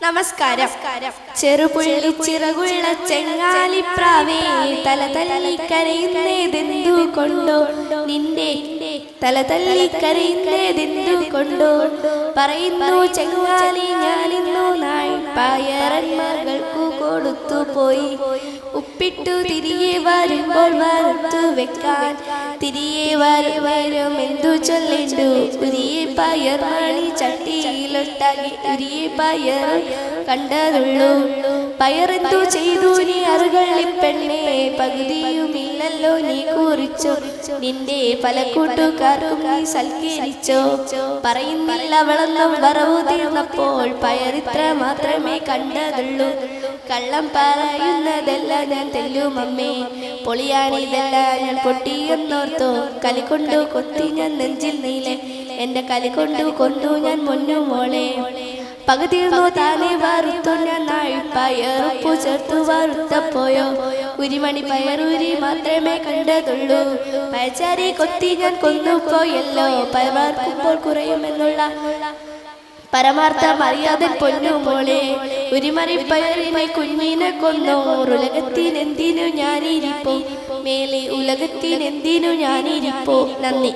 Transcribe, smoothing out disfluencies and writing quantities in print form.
നമസ്കാരം. ചെറുപുള്ളി ചിറകുള്ള ചെങ്ങാലിപ്രാവേ, തല തല്ലി കരയുന്നതെന്തു കൊണ്ടോ? നിന്റെ തല തല്ലി കരയുന്നതെന്തു കൊണ്ടോ? പറയുന്നു ചെങ്ങാലി, ഞാനിന്നു നാൾ പയറൻ മകൾക്കു കൊടുത്തു പോയി. ഉപ്പിട്ടു തിരികെ വരുമ്പോൾ വറുത്തു വെക്കാൻ തിരികെ വരും എന്തു ചൊല്ലേണ്ടു? ഉരിയെ പയർ മണി ചട്ടിയിലൊട്ടാകെ ഉരിയെ പയർ കണ്ടതുള്ളൂ. പയറെന്തു ചെയ്തു നീ അറുകളിപ്പെണ്ണേ? പകുതിയുമില്ലല്ലോ നീ കുറിച്ചോ? നിന്റെ പല കൂട്ടുകാർക്കും നീ സൽക്കരിച്ചോ? പറയുന്നില്ല അവളൊന്നും വറവു തീർന്നപ്പോൾ പയറിത്ര മാത്രമേ കണ്ടതുള്ളൂ. കള്ളം പറയുന്നതല്ല ഞാൻ തെല്ലുമമ്മേ, പൊളിയാണിതല്ല ഞാൻ പൊട്ടിയെന്നോർത്തോ? കലികൊണ്ടു കൊത്തി ഞാൻ നെഞ്ചിൽ നീലെ, എന്റെ കലികൊണ്ടു കൊണ്ടു ഞാൻ മുന്നു മോളെ. പകുതിർന്നു താനെ വറുത്തു ഞാൻ നാൾ പയറുപ്പു ചേർത്തു വറുത്തപ്പോയോ? ഉരിമണി പയറുരി മാത്രമേ കണ്ടതുള്ളൂ. പയച്ചാരി കൊത്തി ഞാൻ കൊന്നുപോയല്ലോ. പയർക്കുമ്പോൾ കുറയുമെന്നുള്ള പരമാർത്ഥം അറിയാതെ പൊന്നു മോളെ. ഉരിമറി പയറിനെ കുഞ്ഞിനെ കൊന്നോ? ഉലകത്തിനെന്തിനു ഞാനിരിപ്പോ മേലെ? ഉലകത്തിനെന്തിനു ഞാനിരിപ്പോ? നന്ദി.